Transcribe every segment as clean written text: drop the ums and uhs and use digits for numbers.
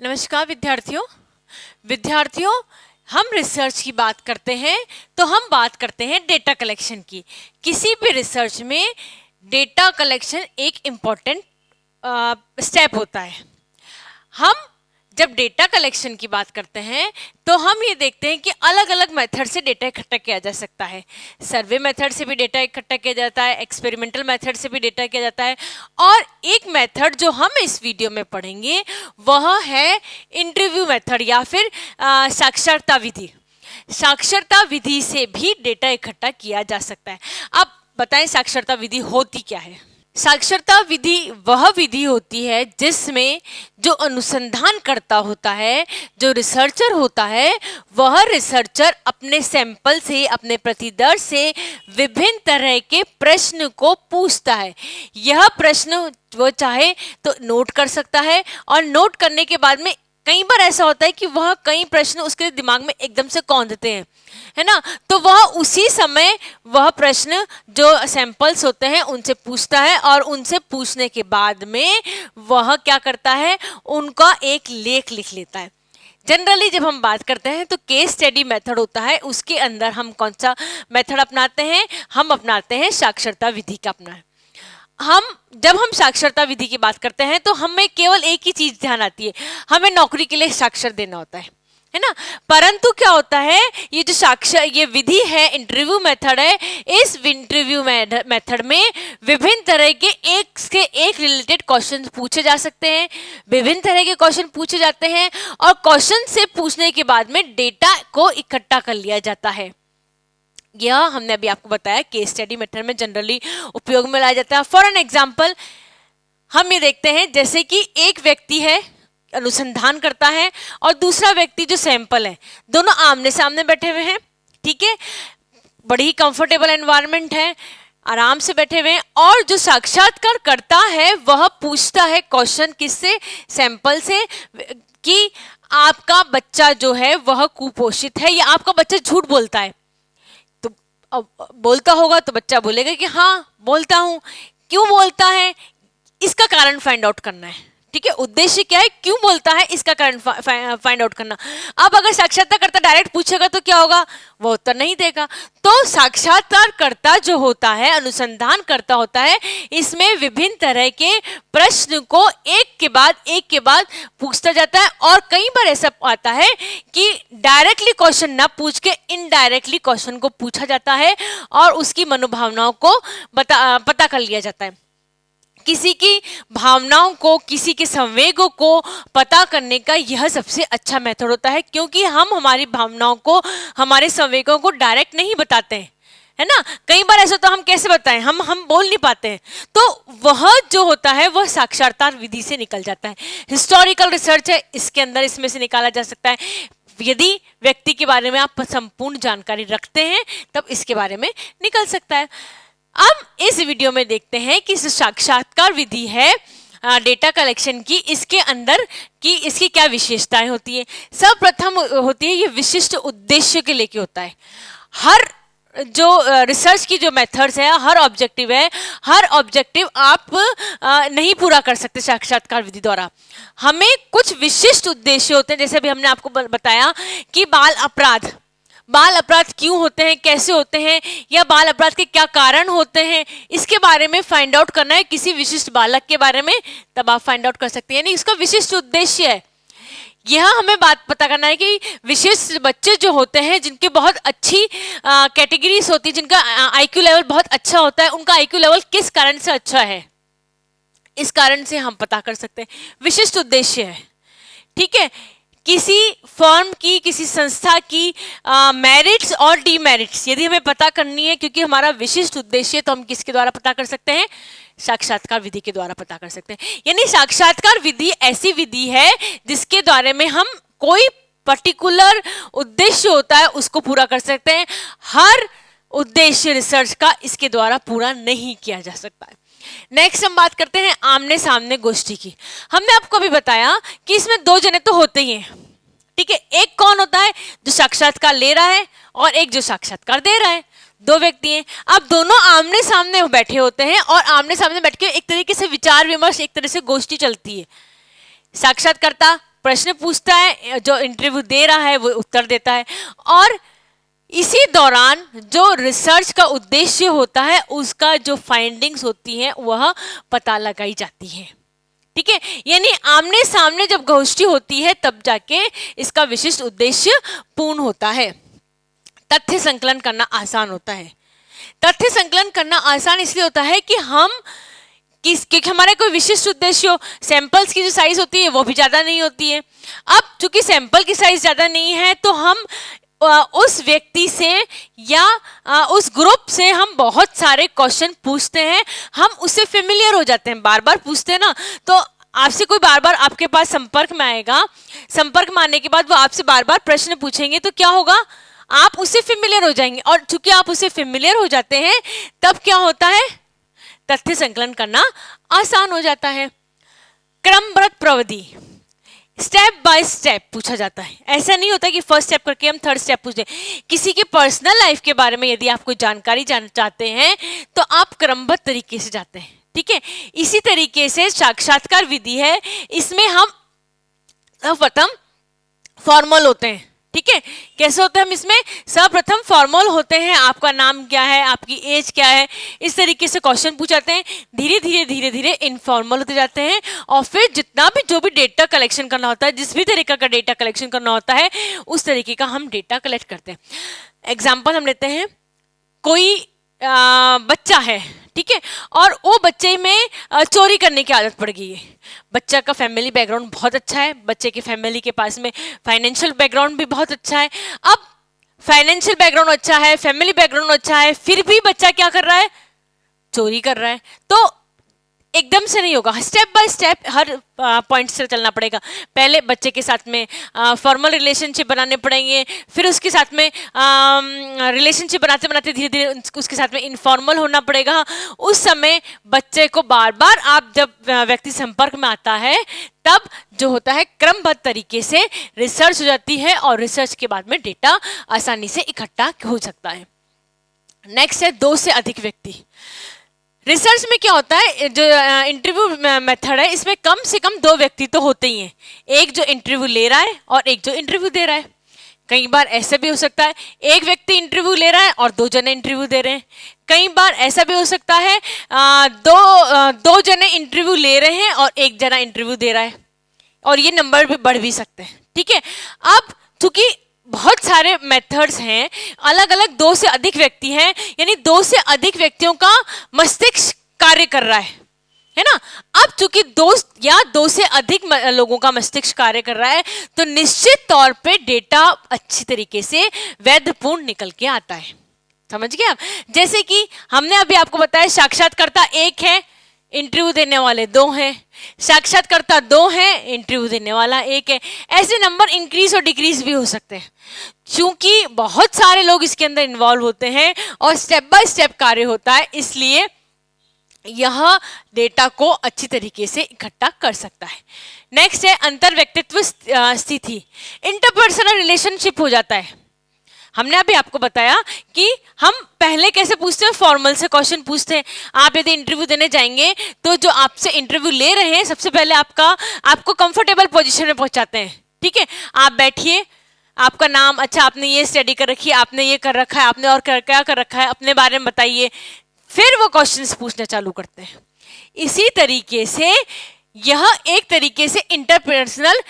नमस्कार विद्यार्थियों, हम रिसर्च की बात करते हैं तो हम बात करते हैं डेटा कलेक्शन की। किसी भी रिसर्च में डेटा कलेक्शन एक इम्पॉर्टेंट स्टेप होता है। हम जब डेटा कलेक्शन की बात करते हैं तो हम ये देखते हैं कि अलग अलग मेथड से डेटा इकट्ठा किया जा सकता है। सर्वे मेथड से भी डेटा इकट्ठा किया जाता है, एक्सपेरिमेंटल मेथड से भी डेटा किया जाता है, और एक मेथड जो हम इस वीडियो में पढ़ेंगे वह है इंटरव्यू मेथड या फिर साक्षरता विधि। साक्षरता विधि से भी डेटा इकट्ठा किया जा सकता है। अब बताएं साक्षरता विधि होती क्या है। साक्षरता विधि वह विधि होती है जिसमें जो अनुसंधान करता होता है, जो रिसर्चर होता है, वह रिसर्चर अपने सैंपल से, अपने प्रतिदर्श से विभिन्न तरह के प्रश्न को पूछता है। यह प्रश्न वो चाहे तो नोट कर सकता है, और नोट करने के बाद में कई बार ऐसा होता है कि वह कई प्रश्न उसके दिमाग में एकदम से कौंधते हैं, है ना। तो वह उसी समय वह प्रश्न जो सैंपल्स होते हैं उनसे पूछता है, और उनसे पूछने के बाद में वह क्या करता है, उनका एक लेख लिख लेता है। जनरली जब हम बात करते हैं तो केस स्टडी मेथड होता है, उसके अंदर हम कौन सा मेथड अपनाते हैं, हम अपनाते हैं साक्षरता विधि का अपना। जब हम साक्षरता विधि की बात करते हैं तो हमें केवल एक ही चीज ध्यान आती है, हमें नौकरी के लिए साक्षर देना होता है ना। परंतु क्या होता है, ये विधि है, इंटरव्यू मेथड है। इस इंटरव्यू मेथड में विभिन्न तरह के एक से एक रिलेटेड क्वेश्चन पूछे जा सकते हैं, विभिन्न तरह के क्वेश्चन पूछे जाते हैं, और क्वेश्चन से पूछने के बाद में डेटा को इकट्ठा कर लिया जाता है। यह हमने अभी आपको बताया केस स्टडी मेथड में जनरली उपयोग में लाया जाता है। फॉर एन एग्जाम्पल हम ये देखते हैं, जैसे कि एक व्यक्ति है, अनुसंधान करता है, और दूसरा व्यक्ति जो सैंपल है, दोनों आमने सामने बैठे हुए हैं। ठीक है, बड़ी ही कंफर्टेबल एनवायरनमेंट है, आराम से बैठे हुए हैं, और जो साक्षात्कार करता है वह पूछता है क्वेश्चन किससे, सैंपल से, कि आपका बच्चा जो है वह कुपोषित है या आपका बच्चा झूठ बोलता है। बोलता होगा तो बच्चा बोलेगा कि हाँ बोलता हूं। क्यों बोलता है, इसका कारण फाइंड आउट करना है। ठीक है, उद्देश्य क्या है, क्यों बोलता है, इसका कारण फाइंड आउट करना। अब अगर साक्षात्कारकर्ता डायरेक्ट पूछेगा तो क्या होगा, वो उत्तर नहीं देगा। तो साक्षात्कारकर्ता जो होता है, अनुसंधान करता होता है, इसमें विभिन्न तरह के प्रश्न को एक के बाद पूछता जाता है। और कई बार ऐसा आता है कि डायरेक्टली क्वेश्चन ना पूछ के इनडायरेक्टली क्वेश्चन को पूछा जाता है, और उसकी मनोभावनाओं को पता कर लिया जाता है। किसी की भावनाओं को, किसी के संवेगों को पता करने का यह सबसे अच्छा मेथड होता है, क्योंकि हम हमारी भावनाओं को, हमारे संवेगों को डायरेक्ट नहीं बताते हैं, है ना। कई बार ऐसा तो हम कैसे बताएं, हम बोल नहीं पाते हैं। तो वह जो होता है वह साक्षरता विधि से निकल जाता है। हिस्टोरिकल रिसर्च है, इसके अंदर इसमें से निकाला जा सकता है। यदि व्यक्ति के बारे में आप संपूर्ण जानकारी रखते हैं तब इसके बारे में निकल सकता है। अब इस वीडियो में देखते हैं कि साक्षात्कार विधि है डेटा कलेक्शन की, इसके अंदर की इसकी क्या विशेषताएं होती है। सर्वप्रथम होती है ये विशिष्ट उद्देश्य के लेके होता है। हर जो रिसर्च की जो मेथड्स है, हर ऑब्जेक्टिव आप नहीं पूरा कर सकते साक्षात्कार विधि द्वारा। हमें कुछ विशिष्ट उद्देश्य होते हैं, जैसे अभी हमने आपको बताया कि बाल अपराध क्यों होते हैं, कैसे होते हैं, या बाल अपराध के क्या कारण होते हैं, इसके बारे में फाइंड आउट करना है किसी विशिष्ट बालक के बारे में, तब आप फाइंड आउट कर सकते हैं। यानी इसका विशिष्ट उद्देश्य है। यह हमें बात पता करना है कि विशिष्ट बच्चे जो होते हैं, जिनकी बहुत अच्छी कैटेगरीज होती है, जिनका आईक्यू लेवल बहुत अच्छा होता है, उनका आईक्यू लेवल किस कारण से अच्छा है, इस कारण से हम पता कर सकते हैं। विशिष्ट उद्देश्य है। ठीक है, किसी फर्म की, किसी संस्था की मेरिट्स और डीमेरिट्स यदि हमें पता करनी है, क्योंकि हमारा विशिष्ट उद्देश्य है, तो हम किसके द्वारा पता कर सकते हैं, साक्षात्कार विधि के द्वारा पता कर सकते हैं। यानी साक्षात्कार विधि ऐसी विधि है जिसके द्वारा में हम कोई पर्टिकुलर उद्देश्य होता है उसको पूरा कर सकते हैं। हर उद्देश्य रिसर्च का इसके द्वारा पूरा नहीं किया जा सकता है। नेक्स्ट हम बात करते हैं आमने सामने गोष्ठी की। हमने आपको अभी बताया कि इसमें दो जने तो होते ही हैं। ठीक है, एक कौन होता है, जो साक्षात्कार ले रहा है, और एक जो साक्षात्कार दे रहा है। दो व्यक्ति हैं, अब दोनों आमने सामने बैठे होते हैं, और आमने सामने बैठ के एक तरीके से विचार विमर्श, एक तरह से गोष्ठी चलती है। साक्षात्कारता प्रश्न पूछता है, जो इंटरव्यू दे रहा है वो उत्तर देता है, और इसी दौरान जो रिसर्च का उद्देश्य होता है उसका जो फाइंडिंग्स होती हैं वह पता लगाई जाती है। ठीक है, यानी आमने सामने जब गोष्ठी होती है तब जाके इसका विशिष्ट उद्देश्य पूर्ण होता है। तथ्य संकलन करना आसान होता है। तथ्य संकलन करना आसान इसलिए होता है कि क्योंकि हमारा कोई विशिष्ट उद्देश्य हो। सैंपल्स की जो साइज होती है वो भी ज़्यादा नहीं होती है। अब चूंकि सैंपल की साइज ज़्यादा नहीं है तो हम उस व्यक्ति से या उस ग्रुप से हम बहुत सारे क्वेश्चन पूछते हैं, हम उससे फेमिलियर हो जाते हैं। बार बार पूछते हैं ना, तो आपसे कोई बार बार आपके पास संपर्क में आएगा, संपर्क में आने के बाद वो आपसे बार बार प्रश्न पूछेंगे, तो क्या होगा, आप उससे फेमिलियर हो जाएंगे। और चूंकि आप उससे फेमिलियर हो जाते हैं तब क्या होता है, तथ्य संकलन करना आसान हो जाता है। क्रमबद्ध प्रविधि, स्टेप बाय स्टेप पूछा जाता है। ऐसा नहीं होता कि फर्स्ट स्टेप करके हम थर्ड स्टेप पूछ दें। किसी के पर्सनल लाइफ के बारे में यदि आप कोई जानकारी चाहते हैं तो आप क्रमबद्ध तरीके से जाते हैं। ठीक है, इसी तरीके से साक्षात्कार विधि है, इसमें हम सर्वप्रथम फॉर्मल होते हैं। ठीक है, कैसे होते हैं हम इसमें, सर्वप्रथम फॉर्मल होते हैं, आपका नाम क्या है, आपकी एज क्या है, इस तरीके से क्वेश्चन पूछाते हैं। धीरे धीरे धीरे धीरे इनफॉर्मल होते जाते हैं, और फिर जितना भी जो भी डेटा कलेक्शन करना होता है, जिस भी तरीके का डेटा कलेक्शन करना होता है उस तरीके का हम डेटा कलेक्ट करते हैं। एग्जाम्पल हम लेते हैं, कोई बच्चा है, ठीक है, और वो बच्चे में चोरी करने की आदत पड़ गई है। बच्चा का फैमिली बैकग्राउंड बहुत अच्छा है, बच्चे की फैमिली के पास में फाइनेंशियल बैकग्राउंड भी बहुत अच्छा है। अब फाइनेंशियल बैकग्राउंड अच्छा है, फैमिली बैकग्राउंड अच्छा है, फिर भी बच्चा क्या कर रहा है, चोरी कर रहा है। तो एकदम से नहीं होगा, step by step her point से चलना पड़ेगा। पहले बच्चे के साथ में फॉर्मल रिलेशनशिप बनाने पड़ेंगे, फिर उसके साथ में रिलेशनशिप बनाते बनाते धीरे धीरे उसके साथ में इनफॉर्मल होना पड़ेगा। उस समय बच्चे को बार बार आप जब व्यक्ति संपर्क में आता है तब जो होता है क्रमबद्ध तरीके से रिसर्च हो जाती है, और रिसर्च के बाद में डेटा आसानी से इकट्ठा हो सकता है। नेक्स्ट है 2 से अधिक व्यक्ति। रिसर्च में क्या होता है, जो इंटरव्यू मेथड है इसमें कम से कम 2 व्यक्ति तो होते ही हैं, एक जो इंटरव्यू ले रहा है और एक जो इंटरव्यू दे रहा है। कई बार ऐसा भी हो सकता है एक व्यक्ति इंटरव्यू ले रहा है और 2 जने इंटरव्यू दे रहे हैं। कई बार ऐसा भी हो सकता है दो जने इंटरव्यू ले रहे हैं और 1 जना इंटरव्यू दे रहा है, और ये नंबर भी बढ़ भी सकते हैं। ठीक है, अब चूंकि बहुत सारे मेथड्स हैं, अलग अलग 2 से अधिक व्यक्ति हैं, यानी 2 से अधिक व्यक्तियों का मस्तिष्क कार्य कर रहा है ना। अब चूंकि 2 से अधिक लोगों का मस्तिष्क कार्य कर रहा है तो निश्चित तौर पे डेटा अच्छी तरीके से वैधपूर्ण निकल के आता है। समझ गए आप? जैसे कि हमने अभी आपको बताया साक्षात्कारकर्ता 1 है, इंटरव्यू देने वाले 2 हैं, साक्षात्कारकर्ता 2 हैं, इंटरव्यू देने वाला 1 है। ऐसे नंबर इंक्रीज और डिक्रीज भी हो सकते हैं, क्योंकि बहुत सारे लोग इसके अंदर इन्वॉल्व होते हैं और स्टेप बाय स्टेप कार्य होता है, इसलिए यह डेटा को अच्छी तरीके से इकट्ठा कर सकता है। नेक्स्ट है अंतर व्यक्तित्व स्थिति, इंटरपर्सनल रिलेशनशिप हो जाता है। हमने अभी आपको बताया कि हम पहले कैसे पूछते हैं, फॉर्मल से क्वेश्चन पूछते हैं। आप यदि इंटरव्यू देने जाएंगे तो जो आपसे इंटरव्यू ले रहे हैं सबसे पहले आपको कंफर्टेबल पोजीशन में पहुंचाते हैं। ठीक है, आप बैठिए, आपका नाम, अच्छा आपने ये स्टडी कर रखी है, आपने ये कर रखा है, आपने और क्या कर रखा है, अपने बारे में बताइए। फिर वो क्वेश्चंस पूछना चालू करते हैं। इसी तरीके से यह एक तरीके से इंटरपर्सनल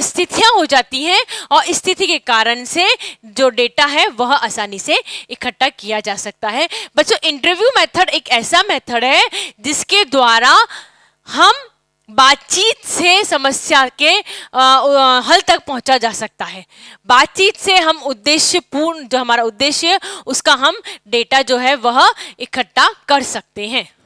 स्थितियां हो जाती हैं, और स्थिति के कारण से जो डेटा है वह आसानी से इकट्ठा किया जा सकता है। बच्चों, इंटरव्यू मेथड एक ऐसा मेथड है जिसके द्वारा हम बातचीत से समस्या के हल तक पहुंचा जा सकता है। बातचीत से हम उद्देश्यपूर्ण, जो हमारा उद्देश्य है उसका हम डेटा जो है वह इकट्ठा कर सकते हैं।